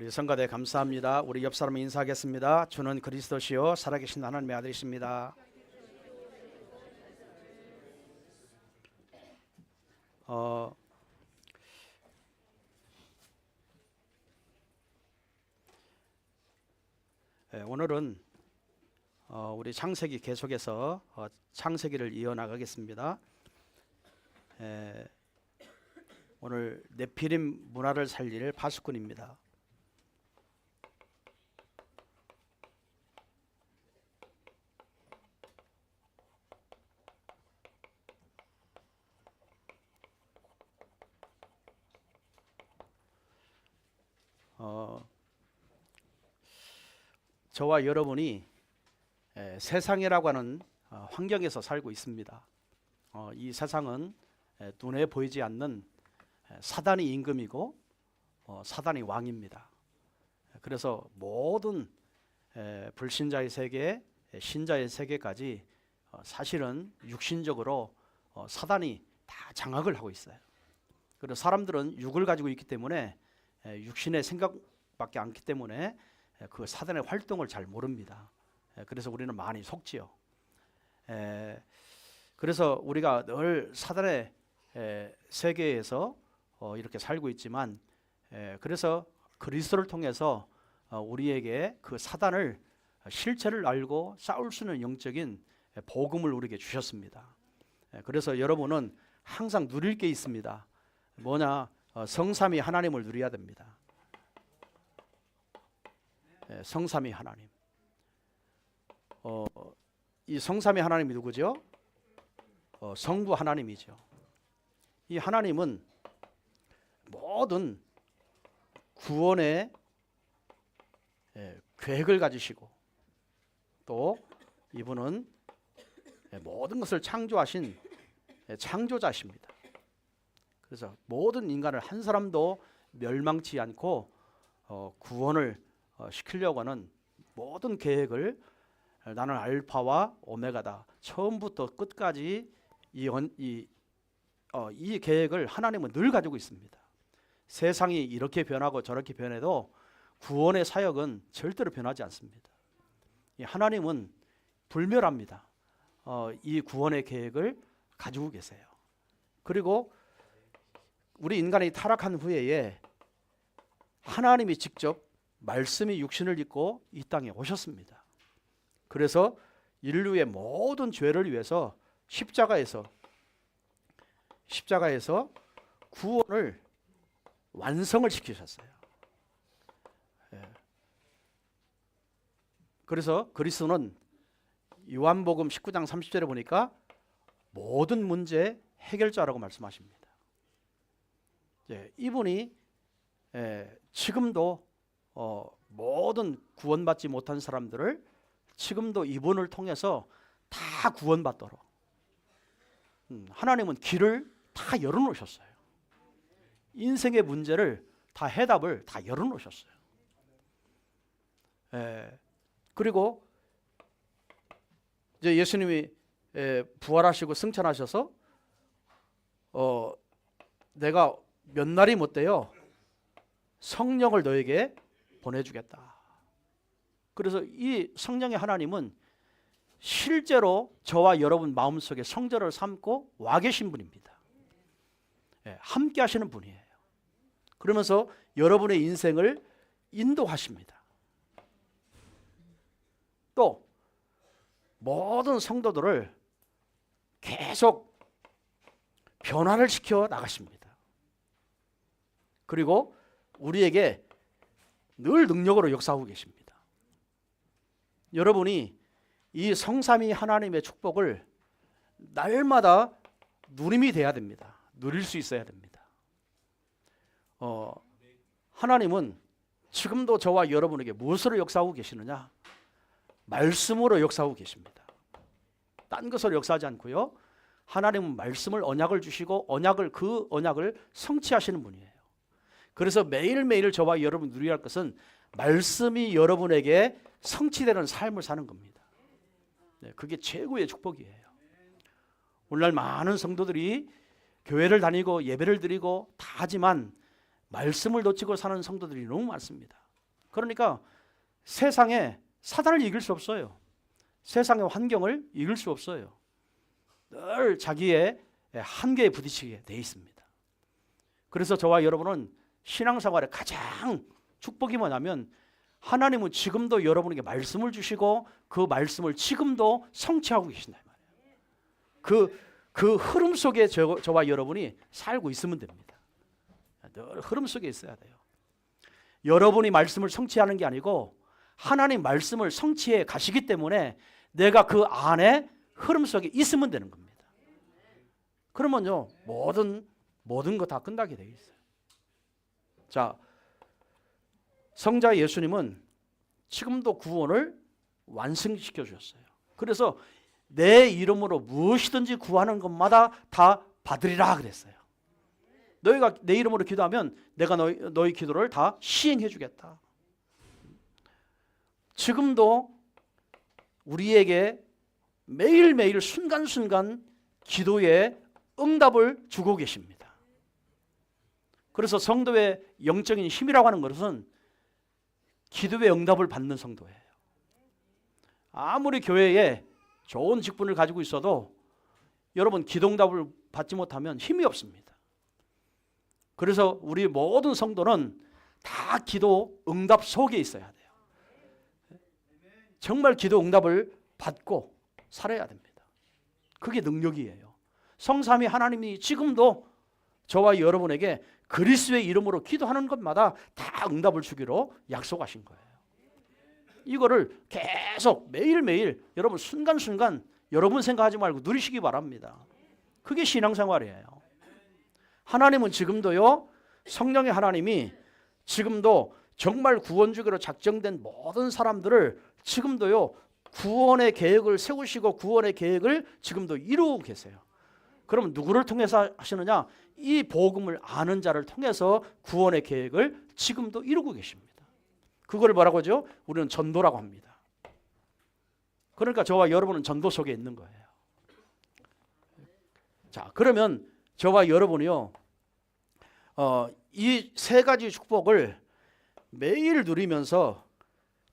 우리 성가대 감사합니다. 우리 옆 사람 인사하겠습니다. 주는 그리스도시요 살아계신 하나님의 아들이십니다. 오늘은 우리 창세기 계속해서 창세기를 이어나가겠습니다. 오늘 네피림 문화를 살릴 파수꾼입니다. 저와 여러분이 세상이라고 하는 환경에서 살고 있습니다. 이 세상은 눈에 보이지 않는 사단이 임금이고 사단이 왕입니다. 그래서 모든 불신자의 세계, 신자의 세계까지 사실은 육신적으로 사단이 다 장악을 하고 있어요. 그리고 사람들은 육을 가지고 있기 때문에 육신의 생각밖에 않기 때문에 그 사단의 활동을 잘 모릅니다. 그래서 우리는 많이 속지요. 그래서 우리가 늘 사단의 세계에서 이렇게 살고 있지만, 그래서 그리스도를 통해서 우리에게 그 사단을 실체를 알고 싸울 수 있는 영적인 복음을 우리에게 주셨습니다. 그래서 여러분은 항상 누릴 게 있습니다. 뭐냐? 성삼위 하나님을 누려야 됩니다. 성삼위 하나님. 이 성삼위 하나님이 누구죠? 성부 하나님이죠. 이 하나님은 모든 구원의 계획을 가지시고, 또 이분은 모든 것을 창조하신 창조자십니다. 그래서 모든 인간을 한 사람도 멸망치 않고 구원을 시키려고 하는 모든 계획을, 나는 알파와 오메가다, 처음부터 끝까지 이 계획을 하나님은 늘 가지고 있습니다. 세상이 이렇게 변하고 저렇게 변해도 구원의 사역은 절대로 변하지 않습니다. 하나님은 불멸합니다. 이 구원의 계획을 가지고 계세요. 그리고 우리 인간이 타락한 후에 하나님이 직접 말씀이 육신을 입고 이 땅에 오셨습니다. 그래서 인류의 모든 죄를 위해서 십자가에서 구원을 완성을 시키셨어요. 그래서 그리스도는 요한복음 19장 30절에 보니까 모든 문제 해결자라고 말씀하십니다. 이분이 지금도 모든 구원받지 못한 사람들을 지금도 이분을 통해서 다 구원받도록 하나님은 길을 다 열어놓으셨어요. 인생의 문제를 다 해답을 다 열어놓으셨어요. 그리고 이제 예수님이 부활하시고 승천하셔서 내가 몇 날이 못 돼요, 성령을 너에게 보내주겠다. 그래서 이 성령의 하나님은 실제로 저와 여러분 마음속에 성전을 삼고 와 계신 분입니다. 함께 하시는 분이에요. 그러면서 여러분의 인생을 인도하십니다. 또 모든 성도들을 계속 변화를 시켜 나가십니다. 그리고 우리에게 늘 능력으로 역사하고 계십니다. 여러분이 이 성삼위 하나님의 축복을 날마다 누림이 돼야 됩니다. 누릴 수 있어야 됩니다. 하나님은 지금도 저와 여러분에게 무엇으로 역사하고 계시느냐? 말씀으로 역사하고 계십니다. 딴 것으로 역사하지 않고요. 하나님은 말씀을, 언약을 주시고 그 언약을 성취하시는 분이에요. 그래서 매일매일 저와 여러분 누려야 할 것은 말씀이 여러분에게 성취되는 삶을 사는 겁니다. 그게 최고의 축복이에요. 오늘날 많은 성도들이 교회를 다니고 예배를 드리고 다 하지만 말씀을 놓치고 사는 성도들이 너무 많습니다. 그러니까 세상에 사단을 이길 수 없어요. 세상의 환경을 이길 수 없어요. 늘 자기의 한계에 부딪히게 돼 있습니다. 그래서 저와 여러분은 신앙생활의 가장 축복이 뭐냐면 하나님은 지금도 여러분에게 말씀을 주시고 그 말씀을 지금도 성취하고 계신다 말이에요. 그 흐름 속에 저와 여러분이 살고 있으면 됩니다. 늘 흐름 속에 있어야 돼요. 여러분이 말씀을 성취하는 게 아니고 하나님 말씀을 성취해 가시기 때문에 내가 그 안에 흐름 속에 있으면 되는 겁니다. 그러면요 모든 거 다 끝나게 돼 있어요. 자, 성자 예수님은 지금도 구원을 완성시켜 주셨어요. 그래서 내 이름으로 무엇이든지 구하는 것마다 다 받으리라 그랬어요. 너희가 내 이름으로 기도하면 내가 너희 기도를 다 시행해 주겠다. 지금도 우리에게 매일매일 순간순간 기도에 응답을 주고 계십니다. 그래서 성도의 영적인 힘이라고 하는 것은 기도의 응답을 받는 성도예요. 아무리 교회에 좋은 직분을 가지고 있어도 여러분 기도 응답을 받지 못하면 힘이 없습니다. 그래서 우리 모든 성도는 다 기도 응답 속에 있어야 돼요. 정말 기도 응답을 받고 살아야 됩니다. 그게 능력이에요. 성삼위 하나님이 지금도 저와 여러분에게 그리스도의 이름으로 기도하는 것마다 다 응답을 주기로 약속하신 거예요. 이거를 계속 매일매일 여러분 순간순간 여러분 생각하지 말고 누리시기 바랍니다. 그게 신앙생활이에요. 하나님은 지금도요 성령의 하나님이 지금도 정말 구원 주기로 작정된 모든 사람들을 지금도요 구원의 계획을 세우시고 구원의 계획을 지금도 이루고 계세요. 그럼 누구를 통해서 하시느냐? 이 복음을 아는 자를 통해서 구원의 계획을 지금도 이루고 계십니다. 그걸 뭐라고 하죠? 우리는 전도라고 합니다. 그러니까 저와 여러분은 전도 속에 있는 거예요. 자, 그러면 저와 여러분이요 이 세 가지 축복을 매일 누리면서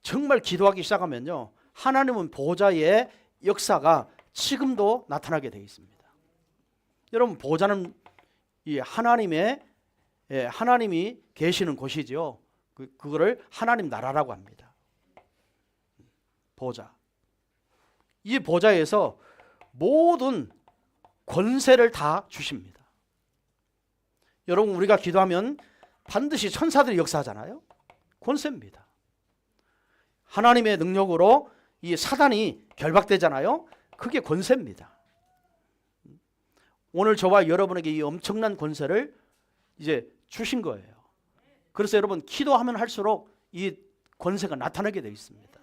정말 기도하기 시작하면요 하나님은 보좌의 역사가 지금도 나타나게 되어 있습니다. 여러분 보좌는 이 하나님이 계시는 곳이죠. 그거를 하나님 나라라고 합니다. 보좌. 이 보좌에서 모든 권세를 다 주십니다. 여러분 우리가 기도하면 반드시 천사들이 역사하잖아요. 권세입니다. 하나님의 능력으로 이 사단이 결박되잖아요. 그게 권세입니다. 오늘 저와 여러분에게 이 엄청난 권세를 이제 주신 거예요. 그래서 여러분 기도하면 할수록 이 권세가 나타나게 되어 있습니다.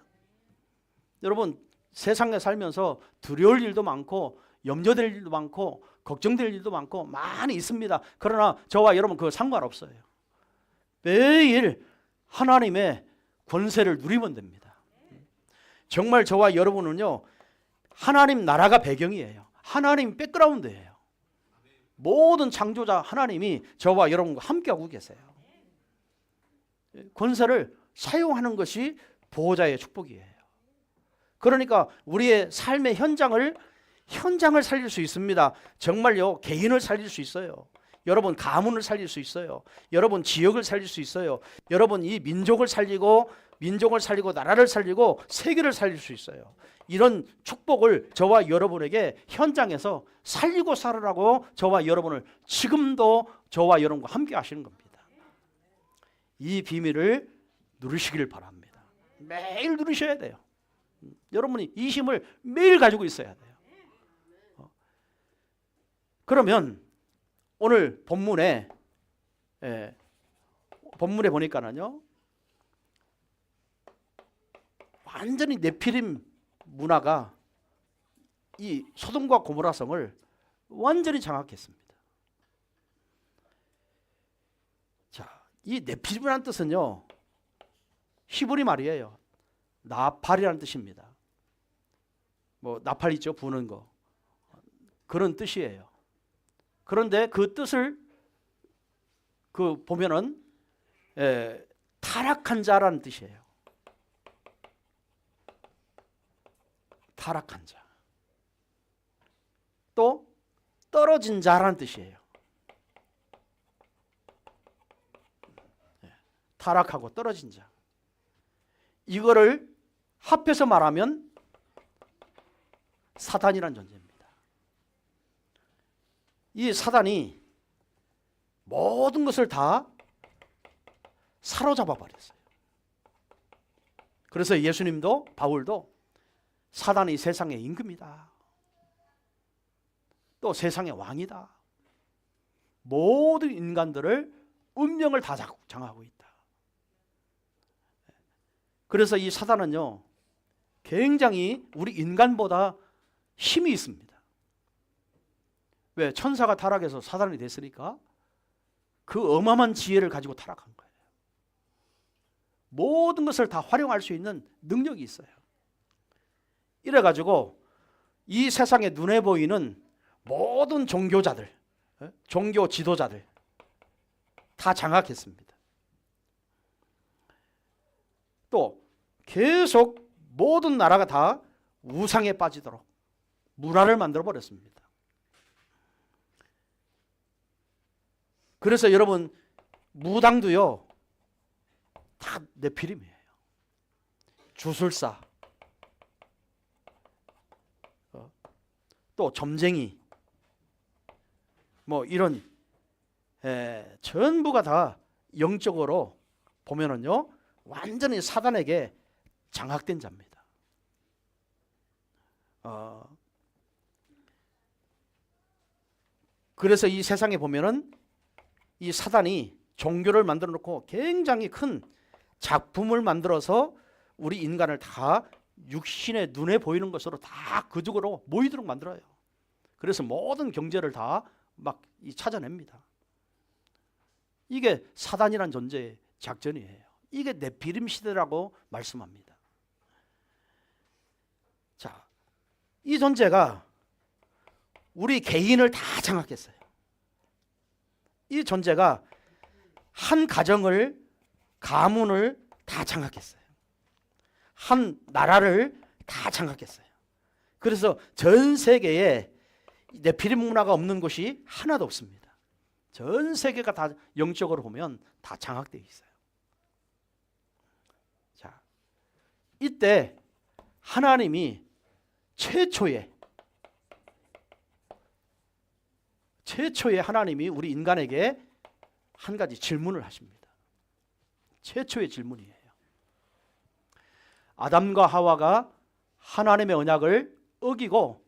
여러분 세상에 살면서 두려울 일도 많고 염려될 일도 많고 걱정될 일도 많고 많이 있습니다. 그러나 저와 여러분 그거 상관없어요. 매일 하나님의 권세를 누리면 됩니다. 정말 저와 여러분은요 하나님 나라가 배경이에요. 하나님 백그라운드예요. 모든 창조자 하나님이 저와 여러분과 함께하고 계세요. 권세를 사용하는 것이 보호자의 축복이에요. 그러니까 우리의 삶의 현장을 살릴 수 있습니다. 정말요 개인을 살릴 수 있어요. 여러분 가문을 살릴 수 있어요. 여러분 지역을 살릴 수 있어요. 여러분 이 민족을 살리고 나라를 살리고 세계를 살릴 수 있어요. 이런 축복을 저와 여러분에게 현장에서 살리고 살으라고 저와 여러분을 지금도 저와 여러분과 함께 하시는 겁니다. 이 비밀을 누리시길 바랍니다. 매일 누리셔야 돼요. 여러분이 이 힘을 매일 가지고 있어야 돼요. 그러면 오늘 본문에 보니까는요 완전히 네피림 문화가 이 소돔과 고모라 성을 완전히 장악했습니다. 자, 이 네피림이라는 뜻은요 히브리 말이에요. 나팔이라는 뜻입니다. 뭐 나팔 있죠, 부는 거 그런 뜻이에요. 그런데 그 뜻을 보면은 타락한 자라는 뜻이에요. 타락한 자. 또 떨어진 자라는 뜻이에요. 타락하고 떨어진 자. 이거를 합해서 말하면 사단이라는 존재입니다. 이 사단이 모든 것을 다 사로잡아 버렸어요. 그래서 예수님도 바울도 사단이 세상의 임금이다. 또 세상의 왕이다. 모든 인간들을 운명을 다 장악하고 있다. 그래서 이 사단은요, 굉장히 우리 인간보다 힘이 있습니다. 왜? 천사가 타락해서 사단이 됐으니까 그 어마어마한 지혜를 가지고 타락한 거예요. 모든 것을 다 활용할 수 있는 능력이 있어요. 이래가지고 이 세상에 눈에 보이는 모든 종교자들, 종교 지도자들 다 장악했습니다. 또 계속 모든 나라가 다 우상에 빠지도록 문화를 만들어 버렸습니다. 그래서 여러분 무당도요 다 네피림이에요. 주술사, 또 점쟁이, 뭐 이런 전부가 다 영적으로 보면은요 완전히 사단에게 장악된 자입니다. 그래서 이 세상에 보면은 이 사단이 종교를 만들어 놓고 굉장히 큰 작품을 만들어서 우리 인간을 다 육신의 눈에 보이는 것으로 다 그쪽으로 모이도록 만들어요. 그래서 모든 경제를 다 막 찾아냅니다. 이게 사단이란 존재의 작전이에요. 이게 네피림 시대라고 말씀합니다. 자, 이 존재가 우리 개인을 다 장악했어요. 이 존재가 한 가정을, 가문을 다 장악했어요. 한 나라를 다 장악했어요. 그래서 전 세계에 네피림 문화가 없는 곳이 하나도 없습니다. 전 세계가 다 영적으로 보면 다 장악되어 있어요. 자, 이때 하나님이 최초의 하나님이 우리 인간에게 한 가지 질문을 하십니다. 최초의 질문이에요. 아담과 하와가 하나님의 언약을 어기고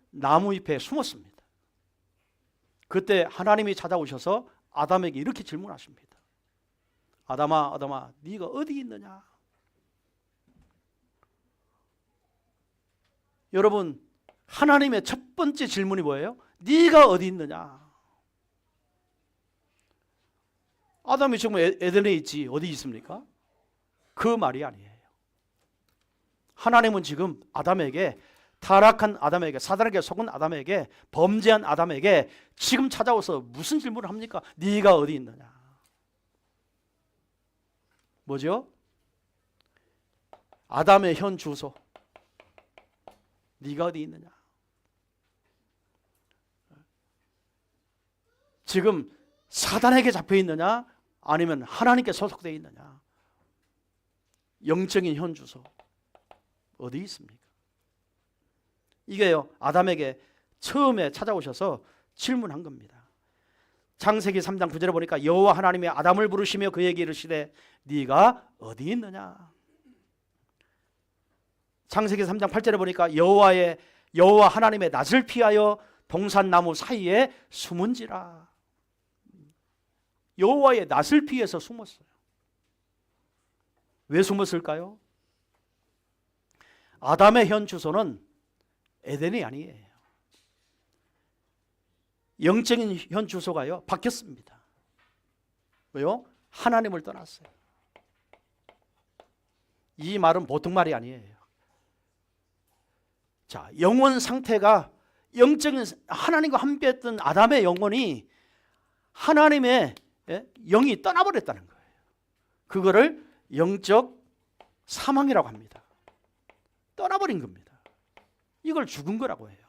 나무 잎에 숨었습니다. 그때 하나님이 찾아오셔서 아담에게 이렇게 질문하십니다. 아담아, 아담아, 네가 어디 있느냐? 여러분, 하나님의 첫 번째 질문이 뭐예요? 네가 어디 있느냐? 아담이 지금 에덴에 있지 어디 있습니까? 그 말이 아니에요. 하나님은 지금 아담에게, 타락한 아담에게, 사단에게 속은 아담에게, 범죄한 아담에게 지금 찾아와서 무슨 질문을 합니까? 네가 어디 있느냐? 뭐죠? 아담의 현 주소. 네가 어디 있느냐? 지금 사단에게 잡혀 있느냐? 아니면 하나님께 소속되어 있느냐? 영적인 현 주소 어디 있습니까? 이게요 아담에게 처음에 찾아오셔서 질문한 겁니다. 창세기 3장 9절에 보니까 여호와 하나님이 아담을 부르시며 그에게 이르시되 네가 어디 있느냐? 창세기 3장 8절에 보니까 여호와 하나님의 낯을 피하여 동산나무 사이에 숨은지라. 여호와의 낯을 피해서 숨었어요. 왜 숨었을까요? 아담의 현 주소는 에덴이 아니에요. 영적인 현 주소가요 바뀌었습니다. 왜요? 하나님을 떠났어요. 이 말은 보통 말이 아니에요. 자, 영혼 상태가 영적인 하나님과 함께했던 아담의 영혼이 하나님의 영이 떠나버렸다는 거예요. 그거를 영적 사망이라고 합니다. 떠나버린 겁니다. 이걸 죽은 거라고 해요.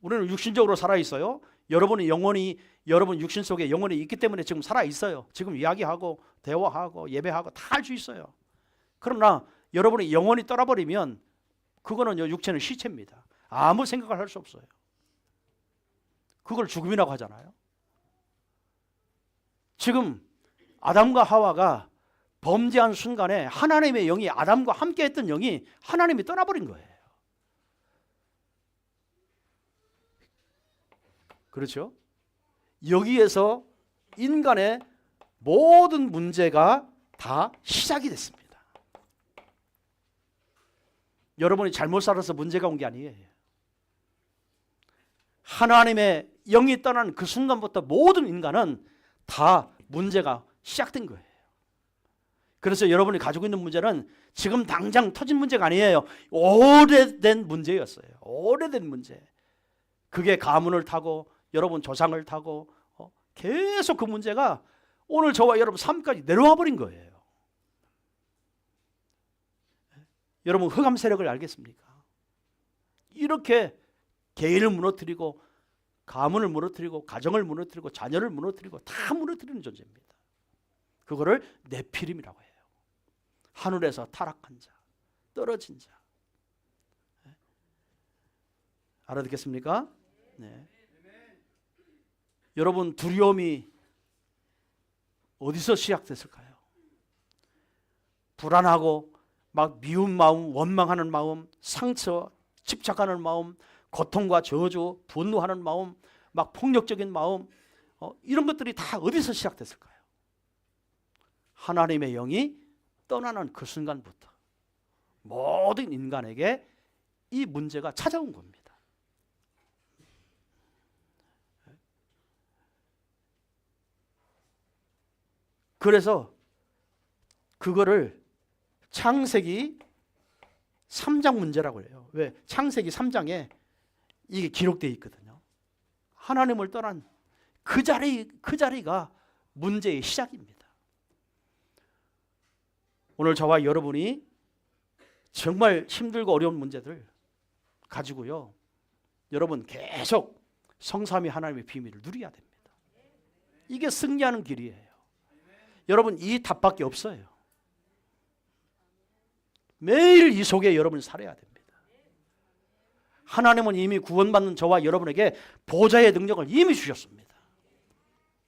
우리는 육신적으로 살아있어요. 여러분의 영혼이 여러분 육신 속에 영혼이 있기 때문에 지금 살아있어요. 지금 이야기하고 대화하고 예배하고 다 할 수 있어요. 그러나 여러분의 영혼이 떠나버리면 그거는 육체는 시체입니다. 아무 생각을 할 수 없어요. 그걸 죽음이라고 하잖아요. 지금 아담과 하와가 범죄한 순간에 하나님의 영이 아담과 함께 했던 영이 하나님이 떠나버린 거예요. 그렇죠? 여기에서 인간의 모든 문제가 다 시작이 됐습니다. 여러분이 잘못 살아서 문제가 온 게 아니에요. 하나님의 영이 떠난 그 순간부터 모든 인간은 다 문제가 시작된 거예요. 그래서 여러분이 가지고 있는 문제는 지금 당장 터진 문제가 아니에요. 오래된 문제였어요. 오래된 문제. 그게 가문을 타고 여러분 조상을 타고 계속 그 문제가 오늘 저와 여러분 삶까지 내려와 버린 거예요. 여러분 흑암 세력을 알겠습니까? 이렇게 계를 무너뜨리고 가문을 무너뜨리고 가정을 무너뜨리고 자녀를 무너뜨리고 다 무너뜨리는 존재입니다. 그거를 네피림이라고 해요. 하늘에서 타락한 자, 떨어진 자. 알아듣겠습니까? 네. 여러분 두려움이 어디서 시작됐을까요? 불안하고 막 미운 마음, 원망하는 마음, 상처, 집착하는 마음, 고통과 저주, 분노하는 마음, 막 폭력적인 마음, 이런 것들이 다 어디서 시작됐을까요? 하나님의 영이 떠나는 그 순간부터 모든 인간에게 이 문제가 찾아온 겁니다. 그래서 그거를 창세기 3장 문제라고 해요. 왜? 창세기 3장에 이게 기록되어 있거든요. 하나님을 떠난 그 자리가 문제의 시작입니다. 오늘 저와 여러분이 정말 힘들고 어려운 문제들 가지고요. 여러분 계속 성삼위 하나님의 비밀을 누려야 됩니다. 이게 승리하는 길이에요. 여러분 이 답밖에 없어요. 매일 이 속에 여러분이 살아야 됩니다. 하나님은 이미 구원받는 저와 여러분에게 보좌의 능력을 이미 주셨습니다.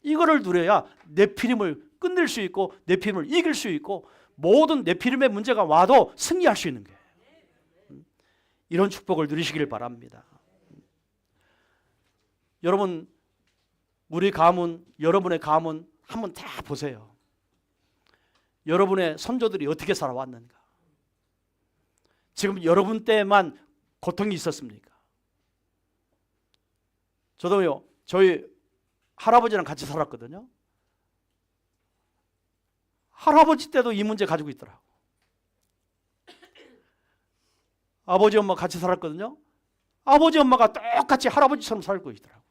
이거를 누려야 네피림을 끝낼 수 있고 네피림을 이길 수 있고 모든 네피림의 문제가 와도 승리할 수 있는 거예요. 이런 축복을 누리시길 바랍니다. 여러분 우리 가문, 여러분의 가문 한번 다 보세요. 여러분의 선조들이 어떻게 살아왔는가? 지금 여러분 때만 고통이 있었습니까? 저도요, 저희 할아버지랑 같이 살았거든요. 할아버지 때도 이 문제 가지고 있더라고. 아버지 엄마 같이 살았거든요. 아버지 엄마가 똑같이 할아버지처럼 살고 있더라고.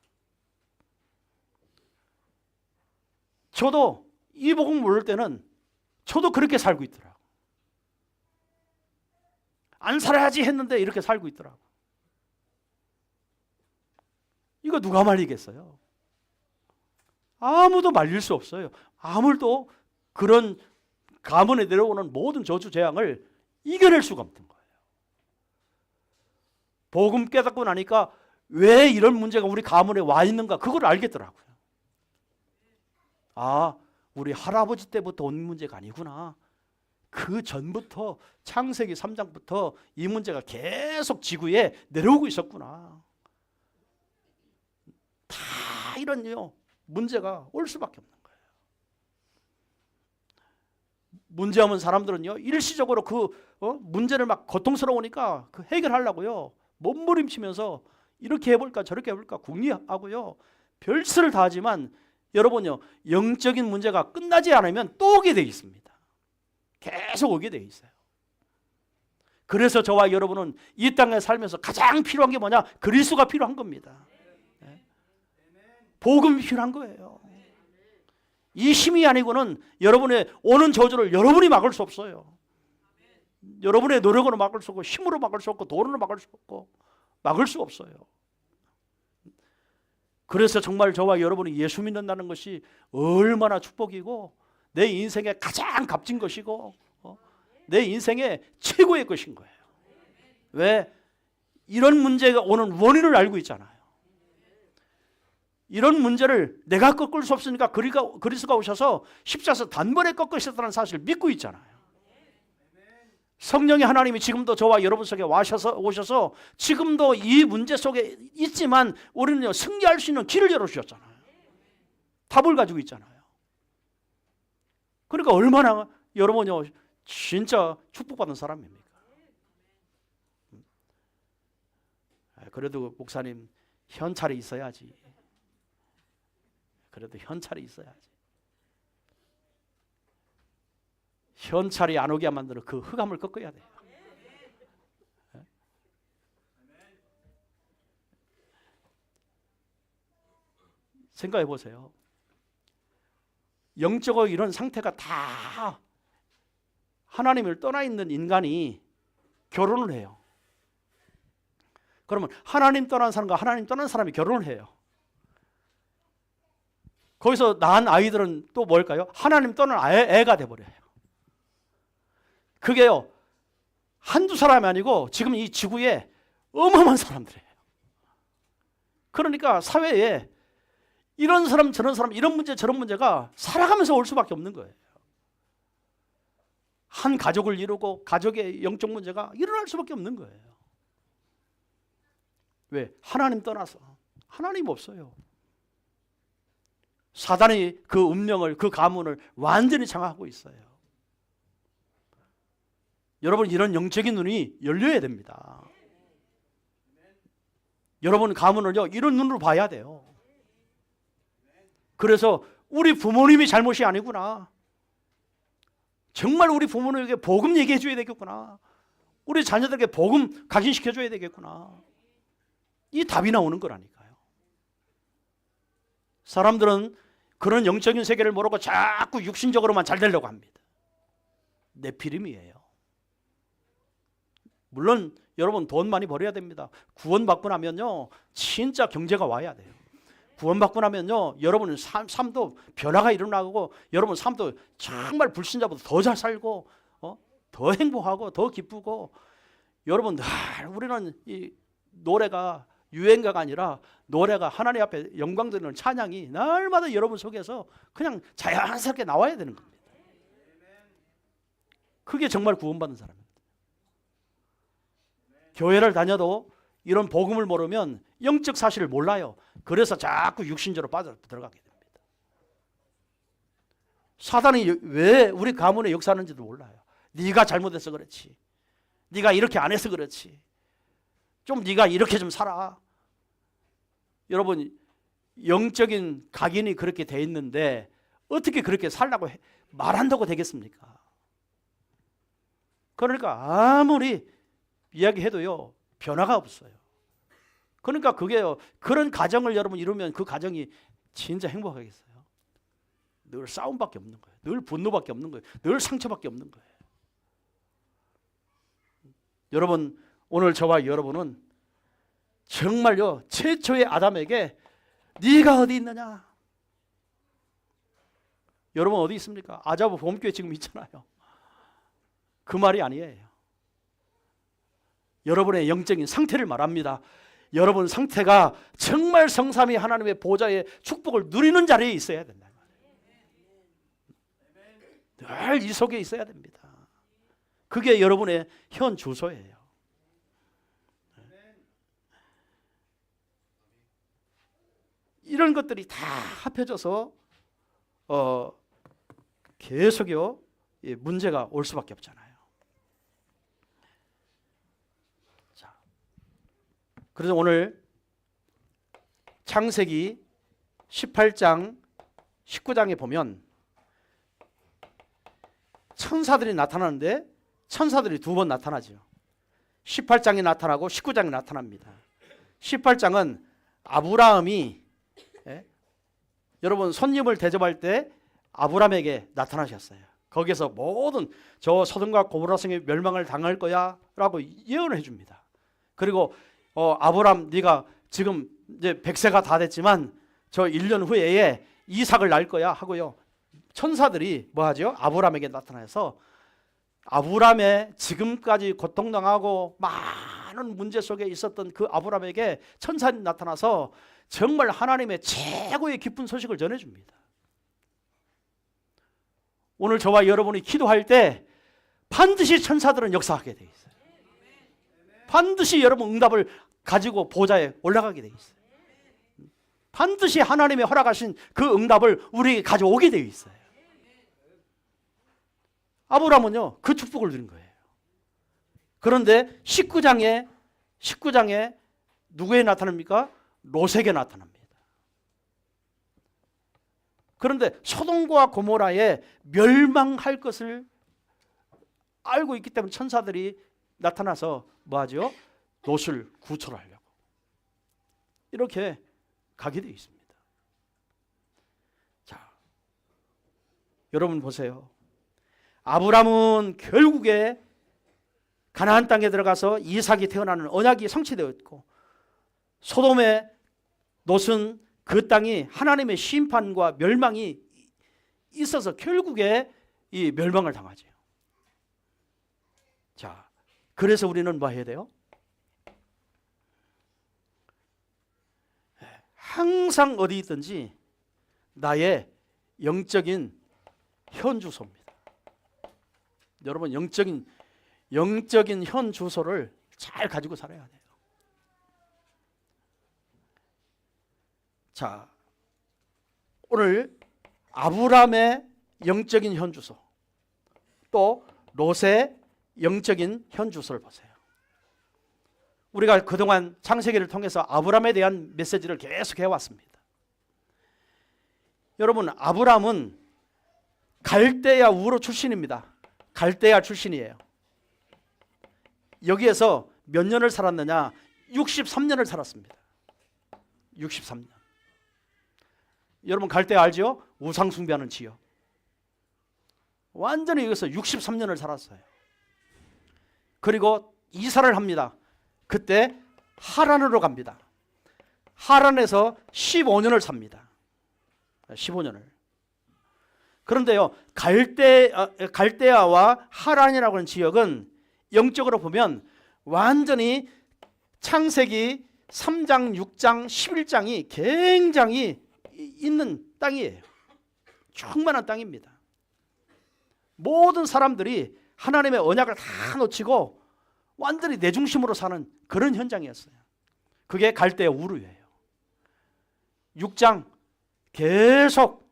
저도 이 복음 모를 때는 저도 그렇게 살고 있더라고. 안 살아야지 했는데 이렇게 살고 있더라고. 이거 누가 말리겠어요? 아무도 말릴 수 없어요. 아무도 그런 가문에 내려오는 모든 저주 재앙을 이겨낼 수가 없는 거예요. 복음 깨닫고 나니까 왜 이런 문제가 우리 가문에 와 있는가 그걸 알겠더라고요. 아, 우리 할아버지 때부터 온 문제가 아니구나. 그 전부터 창세기 3장부터 이 문제가 계속 지구에 내려오고 있었구나. 다 이런 문제가 올 수밖에 없는 거예요. 문제 없는 사람들은요 일시적으로 그 문제를 막 고통스러우니까 그 해결하려고요 몸부림치면서 이렇게 해볼까 저렇게 해볼까 궁리하고요 별수를 다 하지만 여러분요 영적인 문제가 끝나지 않으면 또 오게 돼 있습니다. 계속 오게 돼 있어요. 그래서 저와 여러분은 이 땅에 살면서 가장 필요한 게 뭐냐? 그리스도가 필요한 겁니다. 복음이 필요한 거예요. 이 힘이 아니고는 여러분의 오는 저주를 여러분이 막을 수 없어요. 여러분의 노력으로 막을 수 없고 힘으로 막을 수 없고 돈으로 막을 수 없고 막을 수 없어요. 그래서 정말 저와 여러분이 예수 믿는다는 것이 얼마나 축복이고 내 인생의 가장 값진 것이고 내 인생의 최고의 것인 거예요. 왜? 이런 문제가 오는 원인을 알고 있잖아요. 이런 문제를 내가 꺾을 수 없으니까 그리스도가 오셔서 십자가에서 단번에 꺾으셨다는 사실을 믿고 있잖아요. 성령의 하나님이 지금도 저와 여러분 속에 오셔서 지금도 이 문제 속에 있지만 우리는 승리할 수 있는 길을 열어주셨잖아요. 답을 가지고 있잖아요. 그러니까 얼마나 여러분이 진짜 축복받은 사람입니까? 그래도 목사님 현찰이 있어야지. 그래도 현찰이 있어야지. 현찰이 안 오게 만들어 그 흑암을 꺾어야 돼요. 생각해 보세요. 영적으로 이런 상태가 다 하나님을 떠나 있는 인간이 결혼을 해요. 그러면 하나님 떠난 사람과 하나님 떠난 사람이 결혼을 해요. 거기서 낳은 아이들은 또 뭘까요? 하나님 떠난 애가 돼버려요. 그게요 한두 사람이 아니고 지금 이 지구에 어마어마한 사람들이에요. 그러니까 사회에 이런 사람 저런 사람 이런 문제 저런 문제가 살아가면서 올 수밖에 없는 거예요. 한 가족을 이루고 가족의 영적 문제가 일어날 수밖에 없는 거예요. 왜? 하나님 떠나서. 하나님 없어요. 사단이 그 운명을 그 가문을 완전히 장악하고 있어요. 여러분 이런 영적인 눈이 열려야 됩니다. 여러분 가문을요 이런 눈으로 봐야 돼요. 그래서 우리 부모님이 잘못이 아니구나. 정말 우리 부모님에게 복음 얘기해 줘야 되겠구나. 우리 자녀들에게 복음 각인시켜 줘야 되겠구나. 이 답이 나오는 거라니까요. 사람들은 그런 영적인 세계를 모르고 자꾸 육신적으로만 잘 되려고 합니다. 네피림이에요. 물론 여러분 돈 많이 벌어야 됩니다. 구원받고 나면요 진짜 경제가 와야 돼요. 구원받고 나면요 여러분 삶도 변화가 일어나고 여러분 삶도 정말 불신자보다 더 잘 살고 더 행복하고 더 기쁘고 여러분 늘 우리는 이 노래가 유행가가 아니라 노래가 하나님 앞에 영광 드리는 찬양이 날마다 여러분 속에서 그냥 자연스럽게 나와야 되는 겁니다. 그게 정말 구원받는 사람입니다. 교회를 다녀도 이런 복음을 모르면 영적 사실을 몰라요. 그래서 자꾸 육신적으로 빠져 들어가게 됩니다. 사단이 왜 우리 가문에 역사하는지도 몰라요. 네가 잘못해서 그렇지. 네가 이렇게 안 해서 그렇지. 좀 네가 이렇게 좀 살아. 여러분 영적인 각인이 그렇게 돼 있는데 어떻게 그렇게 살라고 말한다고 되겠습니까? 그러니까 아무리 이야기해도요 변화가 없어요. 그러니까 그게요 그런 가정을 여러분 이루면 그 가정이 진짜 행복하겠어요? 늘 싸움밖에 없는 거예요. 늘 분노밖에 없는 거예요. 늘 상처밖에 없는 거예요. 여러분 오늘 저와 여러분은 정말요 최초의 아담에게 네가 어디 있느냐? 여러분 어디 있습니까? 아자부 보험교회 지금 있잖아요. 그 말이 아니에요. 여러분의 영적인 상태를 말합니다. 여러분 상태가 정말 성삼위 하나님의 보좌의 축복을 누리는 자리에 있어야 된다. 늘 이 속에 있어야 됩니다. 그게 여러분의 현 주소예요. 이런 것들이 다 합해져서 계속요 문제가 올 수밖에 없잖아요. 자, 그래서 오늘 창세기 18장 19장에 보면 천사들이 나타나는데 천사들이 두 번 나타나죠. 18장에 나타나고 19장에 나타납니다. 18장은 아브라함이 여러분 손님을 대접할 때 아브라함에게 나타나셨어요. 거기서 모든 저 소돔과 고모라 성이 멸망을 당할 거야 라고 예언을 해줍니다. 그리고 아브라함 네가 지금 이제 100세가 다 됐지만 저 1년 후에 이삭을 낳을 거야 하고요. 천사들이 뭐 하죠? 아브라함에게 나타나서 아브라함의 지금까지 고통당하고 많은 문제 속에 있었던 그 아브라함에게 천사들이 나타나서 정말 하나님의 최고의 기쁜 소식을 전해줍니다. 오늘 저와 여러분이 기도할 때 반드시 천사들은 역사하게 돼 있어요. 반드시 여러분 응답을 가지고 보좌에 올라가게 돼 있어요. 반드시 하나님의 허락하신 그 응답을 우리에게 가져오게 되어 있어요. 아브라함은요 그 축복을 드린 거예요. 그런데 19장에 누구에 나타납니까? 롯에게 나타납니다. 그런데 소돔과 고모라에 멸망할 것을 알고 있기 때문에 천사들이 나타나서 뭐하죠? 롯을 구출하려고 이렇게 가게 되어 있습니다. 자, 여러분 보세요. 아브라함은 결국에 가나안 땅에 들어가서 이삭이 태어나는 언약이 성취되었고, 소돔의 롯은 그 땅이 하나님의 심판과 멸망이 있어서 결국에 이 멸망을 당하죠. 자, 그래서 우리는 뭐 해야 돼요? 항상 어디 있든지 나의 영적인 현주소입니다. 여러분 영적인 현주소를 잘 가지고 살아야 돼요. 자, 오늘 아브라함의 영적인 현주소, 또 롯의 영적인 현주소를 보세요. 우리가 그동안 창세기를 통해서 아브라함에 대한 메시지를 계속 해왔습니다. 여러분, 아브라함은 갈대아 우르 출신입니다. 갈대아 출신이에요. 여기에서 몇 년을 살았느냐? 63년을 살았습니다. 63년. 여러분 갈대아 알죠? 우상 숭배하는 지역. 완전히 여기서 63년을 살았어요. 그리고 이사를 합니다. 그때 하란으로 갑니다. 하란에서 15년을 삽니다. 15년을. 그런데요, 갈대아와 하란이라고 하는 지역은 영적으로 보면 완전히 창세기 3장, 6장, 11장이 굉장히 있는 땅이에요. 충만한 땅입니다. 모든 사람들이 하나님의 언약을 다 놓치고 완전히 내 중심으로 사는 그런 현장이었어요. 그게 갈대아 우르예요. 6장 계속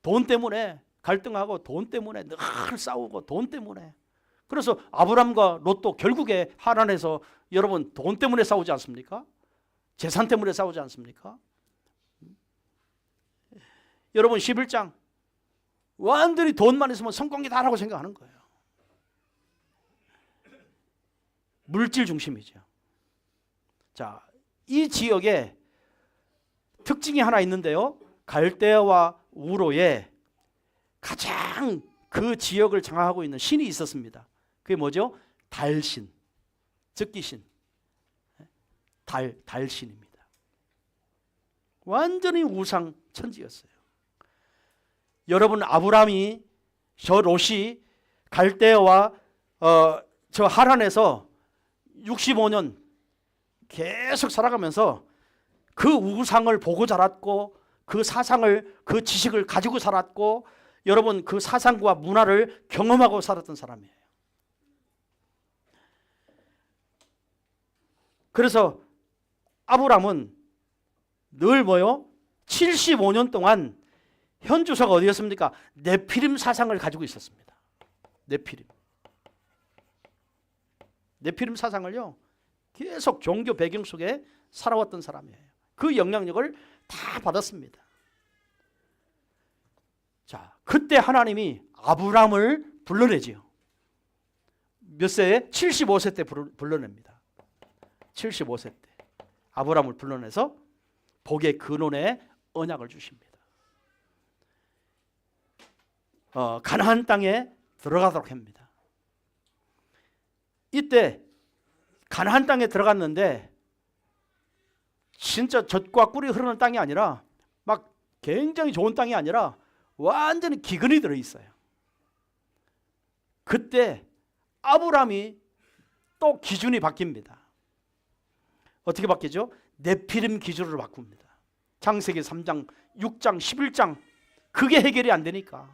돈 때문에 갈등하고 돈 때문에 늘 싸우고 돈 때문에. 그래서 아브람과 롯도 결국에 하란에서 여러분 돈 때문에 싸우지 않습니까? 재산 때문에 싸우지 않습니까? 여러분 11장 완전히 돈만 있으면 성공이다라고 생각하는 거예요. 물질 중심이죠. 자, 이 지역에 특징이 하나 있는데요. 갈대아와 우로에 가장 그 지역을 장악하고 있는 신이 있었습니다. 그게 뭐죠? 달신, 즉기신, 달신입니다. 완전히 우상 천지였어요. 여러분 아브라함이 저 롯이 갈대아와 저 하란에서 65년 계속 살아가면서 그 우상을 보고 자랐고 그 사상을 그 지식을 가지고 살았고 여러분 그 사상과 문화를 경험하고 살았던 사람이에요. 그래서 아브라함은 늘 뭐요? 75년 동안 현주소가 어디였습니까? 네피림 사상을 가지고 있었습니다. 네피림 사상을요 계속 종교 배경 속에 살아왔던 사람이에요. 그 영향력을 다 받았습니다. 자, 그때 하나님이 아브라함을 불러내지요. 몇 세에? 75세 때 불러냅니다. 75세 때 아브라함을 불러내서 복의 근원의 언약을 주십니다. 가나안 땅에 들어가도록 합니다. 이때 가나안 땅에 들어갔는데 진짜 젖과 꿀이 흐르는 땅이 아니라 막 굉장히 좋은 땅이 아니라 완전히 기근이 들어있어요. 그때 아브라함이 또 기준이 바뀝니다. 어떻게 바뀌죠? 네피림 기준으로 바꿉니다. 창세기 3장, 6장, 11장 그게 해결이 안 되니까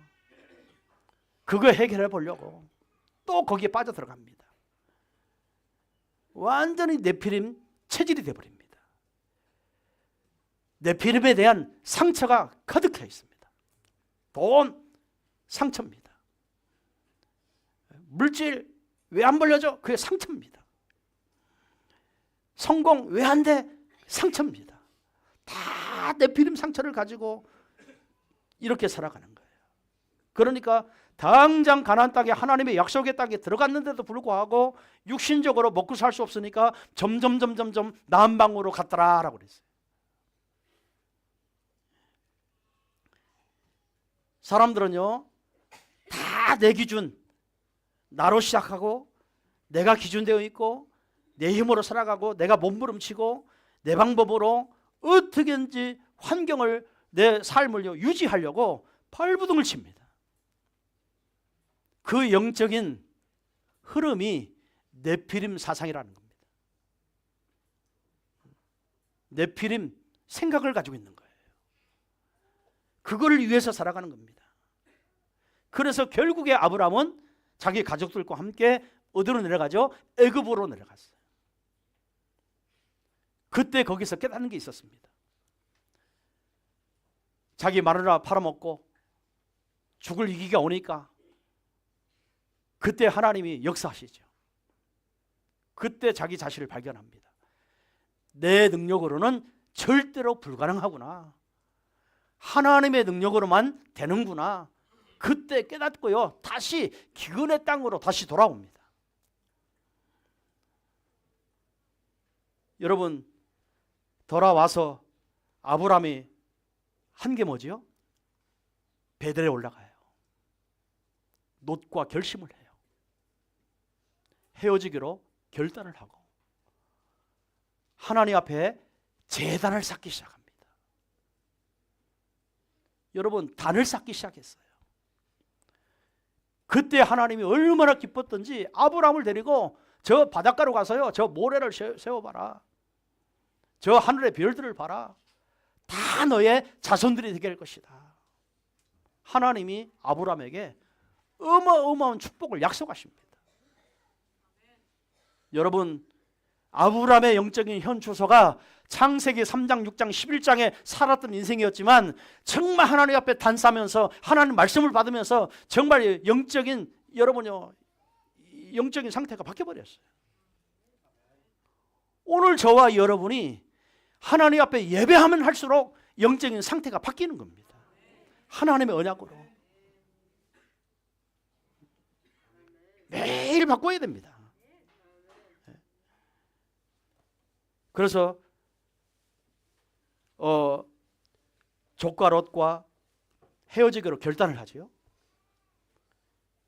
그거 해결해 보려고 또 거기에 빠져 들어갑니다. 완전히 네피림 체질이 되어버립니다. 네피림에 대한 상처가 가득해 있습니다. 돈, 상처입니다. 물질 왜 안 벌려져? 그게 상처입니다. 성공 왜 안 돼? 상처입니다. 다 네피림 상처를 가지고 이렇게 살아가는 거예요. 그러니까 당장 가나안 땅에 하나님의 약속의 땅에 들어갔는데도 불구하고 육신적으로 먹고 살 수 없으니까 점점 남방으로 갔더라라고 그랬어요. 사람들은요 다 내 기준 나로 시작하고 내가 기준되어 있고 내 힘으로 살아가고 내가 몸부림치고 내 방법으로 어떻게든지 환경을 내 삶을 유지하려고 발부둥을 칩니다. 그 영적인 흐름이 네피림 사상이라는 겁니다. 네피림 생각을 가지고 있는 거예요. 그거를 위해서 살아가는 겁니다. 그래서 결국에 아브라함은 자기 가족들과 함께 어디로 내려가죠? 애굽으로 내려갔어요. 그때 거기서 깨닫는 게 있었습니다. 자기 마누라 팔아먹고 죽을 위기가 오니까 그때 하나님이 역사하시죠. 그때 자기 자신을 발견합니다. 내 능력으로는 절대로 불가능하구나. 하나님의 능력으로만 되는구나. 그때 깨닫고요. 다시 기근의 땅으로 다시 돌아옵니다. 여러분 돌아와서 아브라함이 한 게 뭐지요? 베델에 올라가요. 놋과 결심을 해요. 헤어지기로 결단을 하고 하나님 앞에 제단을 쌓기 시작합니다. 여러분 단을 쌓기 시작했어요. 그때 하나님이 얼마나 기뻤던지 아브라함을 데리고 저 바닷가로 가서요 저 모래를 세워봐라. 저 하늘의 별들을 봐라. 다 너의 자손들이 되게 할 것이다. 하나님이 아브라함에게 어마어마한 축복을 약속하십니다. 여러분 아브라함의 영적인 현주소가 창세기 3장, 6장, 11장에 살았던 인생이었지만 정말 하나님 앞에 단싸면서 하나님 말씀을 받으면서 정말 영적인 여러분요 영적인 상태가 바뀌어버렸어요. 오늘 저와 여러분이 하나님 앞에 예배하면 할수록 영적인 상태가 바뀌는 겁니다. 하나님의 언약으로 매일 바꿔야 됩니다. 그래서 족과 롯과 헤어지기로 결단을 하죠.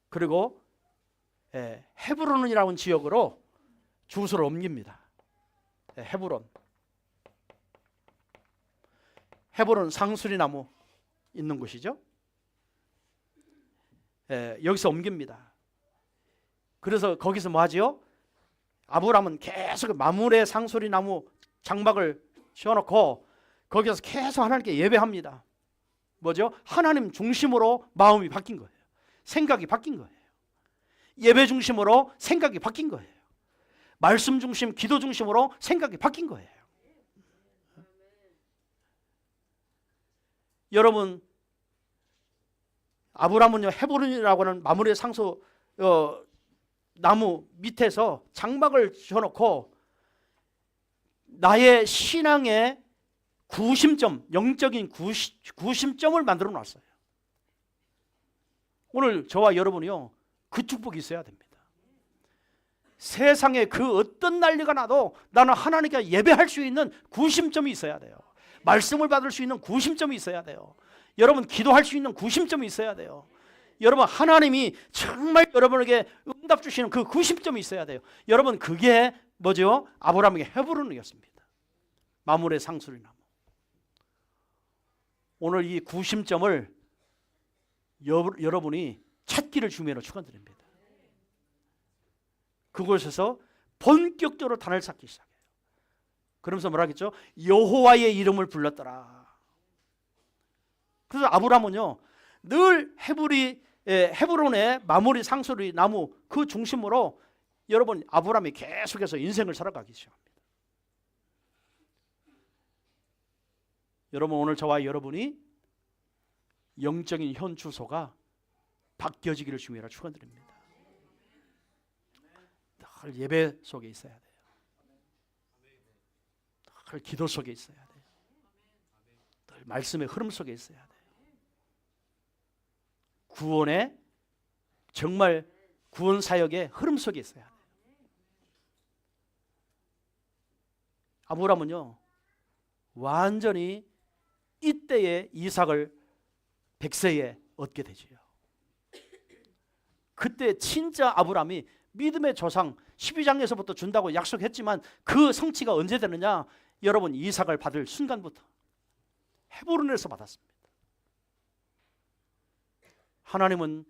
그리고 헤브론이라는 지역으로 주소를 옮깁니다. 헤브론. 헤브론 상수리나무 있는 곳이죠. 여기서 옮깁니다. 그래서 거기서 뭐 하지요? 아브라함은 계속 마므레 상수리나무 장막을 씌워놓고 거기서 계속 하나님께 예배합니다. 뭐죠? 하나님 중심으로 마음이 바뀐 거예요. 생각이 바뀐 거예요. 예배 중심으로 생각이 바뀐 거예요. 말씀 중심, 기도 중심으로 생각이 바뀐 거예요. 여러분 아브라함은요 헤브론이라고 하는 마므레 상수 나무 밑에서 장막을 씌워놓고 나의 신앙의 구심점, 영적인 구심점을 만들어 놨어요. 오늘 저와 여러분이요 그 축복이 있어야 됩니다. 세상에 그 어떤 난리가 나도 나는 하나님께 예배할 수 있는 구심점이 있어야 돼요. 말씀을 받을 수 있는 구심점이 있어야 돼요. 여러분 기도할 수 있는 구심점이 있어야 돼요. 여러분 하나님이 정말 여러분에게 응답 주시는 그 90점이 있어야 돼요. 여러분 그게 뭐죠? 아브라함에게 헤브론이었습니다. 마물의 상수리 나무. 오늘 이 90점을 여러분이 찾기를 주면으로 축원드립니다. 그곳에서 본격적으로 단을 쌓기 시작해요. 그러면서 뭐라 했죠? 여호와의 이름을 불렀더라. 그래서 아브라함은요 늘 헤브론의 마무리 상수리 나무 그 중심으로 여러분 아브라함이 계속해서 인생을 살아가기 시작합니다. 여러분 오늘 저와 여러분이 영적인 현 주소가 바뀌어지기를 주님이라 축원드립니다. 늘 예배 속에 있어야 돼요. 늘 기도 속에 있어야 돼요. 늘 말씀의 흐름 속에 있어야 돼요. 구원의 정말 구원 사역의 흐름 속에 있어야 돼요. 아브라함은요 완전히 이때에 이삭을 100세에 얻게 되지요. 그때 진짜 아브라함이 믿음의 조상 12장에서부터 준다고 약속했지만 그 성취가 언제 되느냐? 여러분 이삭을 받을 순간부터 헤브론에서 받았습니다. 하나님은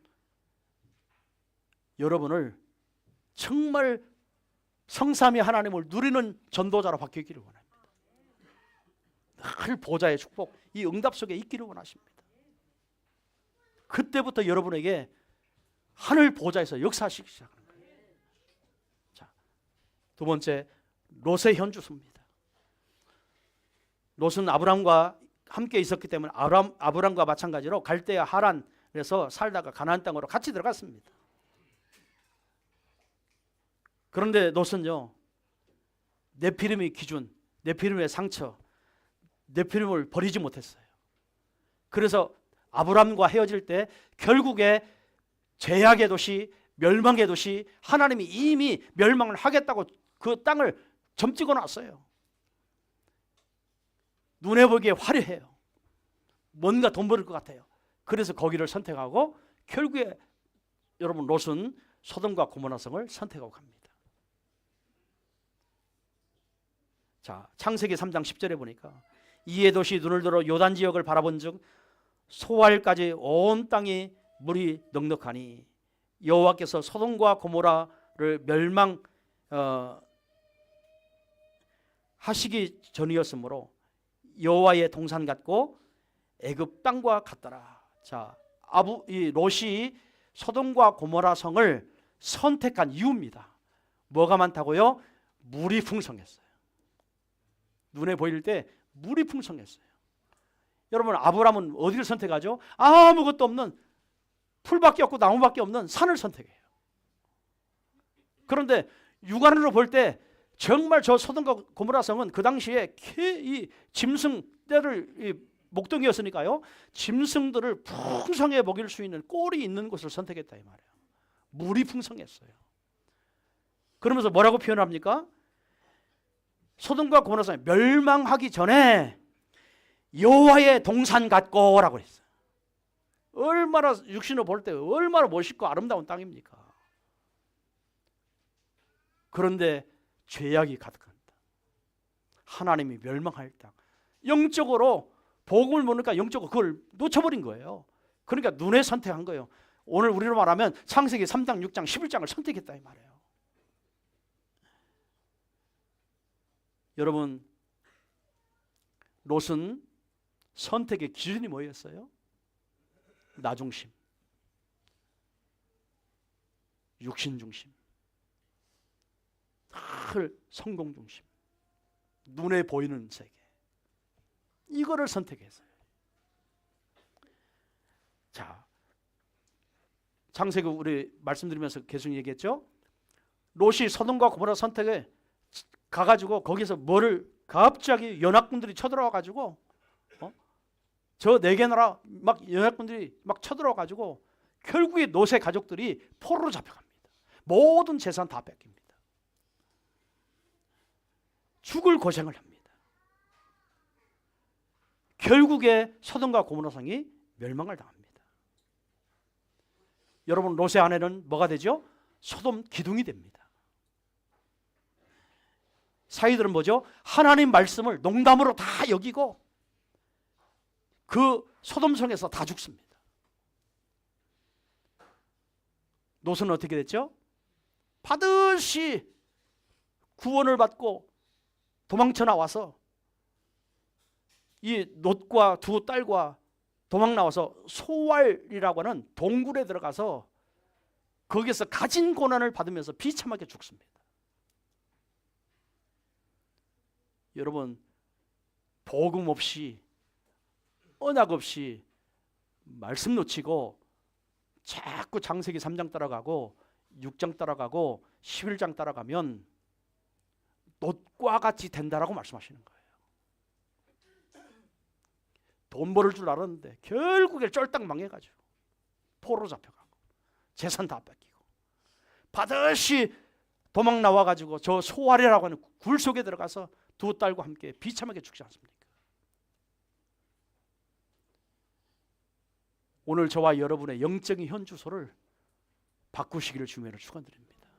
여러분을 정말 성삼위 하나님을 누리는 전도자로 바뀌기를 원합니다. 늘 보좌의 축복, 이 응답 속에 있기를 원하십니다. 그때부터 여러분에게 하늘 보좌에서 역사하시기 시작하는 거예요. 자, 두 번째 롯의 현주소입니다. 롯은 아브람과 함께 있었기 때문에 아브람과 마찬가지로 갈대아 하란에서 살다가 가나안 땅으로 같이 들어갔습니다. 그런데 롯은요 네피림의 기준, 네피림의 상처, 네피림을 버리지 못했어요. 그래서 아브람과 헤어질 때 결국에 죄악의 도시, 멸망의 도시, 하나님이 이미 멸망을 하겠다고 그 땅을 점 찍어 놨어요. 눈에 보기에 화려해요. 뭔가 돈 벌을 것 같아요. 그래서 거기를 선택하고 결국에 여러분 롯은 소돔과 고모라 성을 선택하고 갑니다. 자, 창세기 3장 10절에 보니까 이에 도시 눈을 들어 요단 지역을 바라본즉 소알까지 온 땅이 물이 넉넉하니 여호와께서 소돔과 고모라를 하시기 전이었으므로 여호와의 동산 같고 애굽 땅과 같더라. 자, 이 롯이 소돔과 고모라 성을 선택한 이유입니다. 뭐가 많다고요? 물이 풍성했어요. 눈에 보일 때 물이 풍성했어요. 여러분 아브람은 어디를 선택하죠? 아무것도 없는 풀밖에 없고 나무밖에 없는 산을 선택해요. 그런데 육안으로 볼 때 정말 저 소돔과 고모라 성은 그 당시에 이 짐승들을 목동이었으니까요. 짐승들을 풍성하게 먹일 수 있는 꼴이 있는 곳을 선택했다 이 말이에요. 물이 풍성했어요. 그러면서 뭐라고 표현합니까? 소돔과 고모라 성이 멸망하기 전에 여호와의 동산 같고라고 했어요. 얼마나 육신으로 볼 때 얼마나 멋있고 아름다운 땅입니까? 그런데 죄악이 가득합니다. 하나님이 멸망할 땅. 영적으로 복음을 모르니까 영적으로 그걸 놓쳐버린 거예요. 그러니까 눈에 선택한 거예요. 오늘 우리로 말하면 창세기 3장, 6장, 11장을 선택했다 이 말이에요. 여러분 롯은 선택의 기준이 뭐였어요? 나 중심, 육신 중심, 성공 중심, 눈에 보이는 세계, 이거를 선택했어요. 자, 창세기 우리 말씀드리면서 계속 얘기했죠. 롯이 소돔과 고모라 선택에 가가지고 거기서 뭐를 갑자기 연합군들이 쳐들어와 가지고 저 네 개 나라 막 연합군들이 막 쳐들어와 가지고 결국에 롯의 가족들이 포로로 잡혀갑니다. 모든 재산 다 뺏깁니다. 죽을 고생을 합니다. 결국에 소돔과 고모라 성이 멸망을 당합니다. 여러분 롯의 아내는 뭐가 되죠? 소돔 기둥이 됩니다. 사이들은 뭐죠? 하나님 말씀을 농담으로 다 여기고 그 소돔성에서 다 죽습니다. 롯은 어떻게 됐죠? 반드시 구원을 받고 도망쳐 나와서 이 롯과 두 딸과 도망 나와서 소왈이라고 하는 동굴에 들어가서 거기에서 가진 고난을 받으면서 비참하게 죽습니다. 여러분, 복음 없이 언약 없이 말씀 놓치고 자꾸 창세기 3장 따라가고 6장 따라가고 11장 따라가면 롯과 같이 된다라고 말씀하시는 거예요. 돈 벌을 줄 알았는데 결국에 쫄딱 망해가지고 포로 잡혀가고 재산 다 뺏기고 반드시 도망 나와가지고 저 소알이라고 하는 굴 속에 들어가서 두 딸과 함께 비참하게 죽지 않습니까? 오늘 저와 여러분의 영적인 현주소를 바꾸시기를 주님으로 축원드립니다.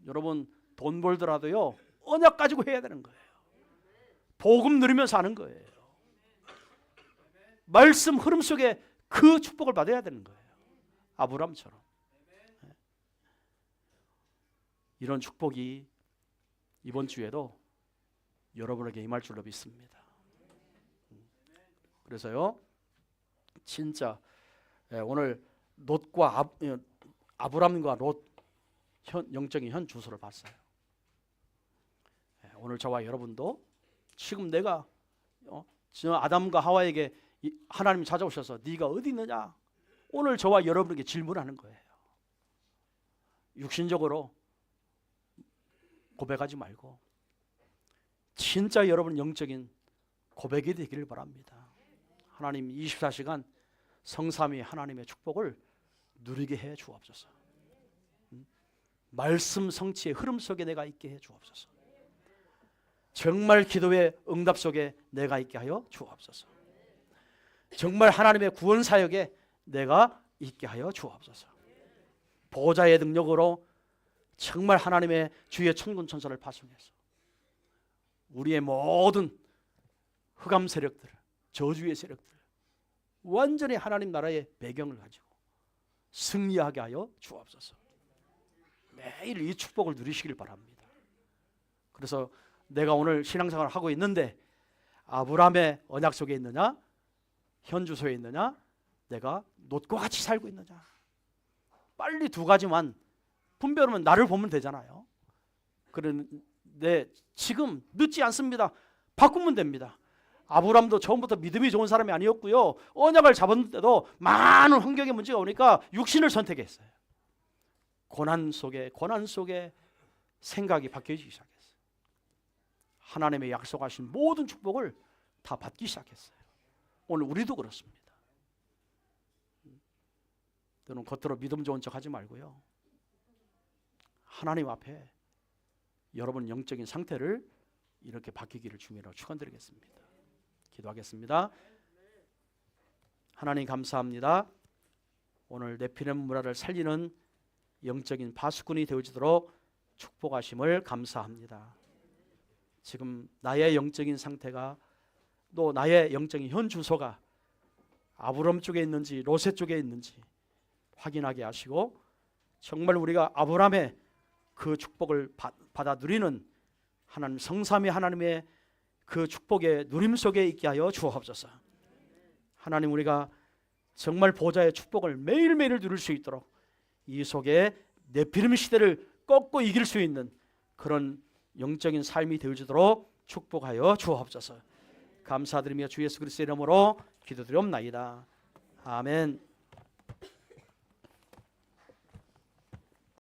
여러분 돈 벌더라도요 언약 가지고 해야 되는 거예요. 복음 누리면서 하는 거예요. 말씀 흐름 속에 그 축복을 받아야 되는 거예요. 아브라함처럼. 이런 축복이 이번 주에도 여러분에게 임할 줄로 믿습니다. 그래서요 진짜 오늘 롯과 아브라함과 롯 영적인 현 주소를 봤어요. 오늘 저와 여러분도 지금 내가 아담과 하와에게 하나님이 찾아오셔서 네가 어디 있느냐 오늘 저와 여러분에게 질문하는 거예요. 육신적으로 고백하지 말고 진짜 여러분 영적인 고백이 되기를 바랍니다. 하나님 24시간 성삼위 하나님의 축복을 누리게 해 주옵소서. 말씀 성취의 흐름 속에 내가 있게 해 주옵소서. 정말 기도의 응답 속에 내가 있게 하여 주옵소서. 정말 하나님의 구원 사역에 내가 있게 하여 주옵소서. 보좌의 능력으로 정말 하나님의 주의 천군 천사를 파송해서 우리의 모든 흑암 세력들, 저주의 세력들 완전히 하나님 나라의 배경을 가지고 승리하게 하여 주옵소서. 매일 이 축복을 누리시길 바랍니다. 그래서 내가 오늘 신앙생활을 하고 있는데 아브라함의 언약 속에 있느냐 현주소에 있느냐 내가 롯과 같이 살고 있느냐 빨리 두 가지만 분별하면 나를 보면 되잖아요. 그런데 지금 늦지 않습니다. 바꾸면 됩니다. 아브라함도 처음부터 믿음이 좋은 사람이 아니었고요. 언약을 잡았는데도 많은 환경의 문제가 오니까 육신을 선택했어요. 고난 속에 생각이 바뀌어지기 시작했어요. 하나님의 약속하신 모든 축복을 다 받기 시작했어요. 오늘 우리도 그렇습니다. 여러분 겉으로 믿음 좋은 척 하지 말고요. 하나님 앞에 여러분 영적인 상태를 이렇게 바뀌기를 주님으로 축원드리겠습니다. 기도하겠습니다. 하나님 감사합니다. 오늘 네피렘 문화를 살리는 영적인 파수꾼이 되어지도록 축복하심을 감사합니다. 지금 나의 영적인 상태가 또 나의 영적인 현 주소가 아브람 쪽에 있는지 롯의 쪽에 있는지 확인하게 하시고 정말 우리가 아브람의 그 축복을 받아 누리는 하나님 성삼위 하나님의 그 축복의 누림 속에 있게 하여 주옵소서. 하나님 우리가 정말 보좌의 축복을 매일매일 누릴 수 있도록 이 속에 네피림 시대를 꺾고 이길 수 있는 그런 영적인 삶이 되어지도록 축복하여 주옵소서. 감사드리며 주 예수 그리스도의 이름으로 기도드리옵나이다. 아멘.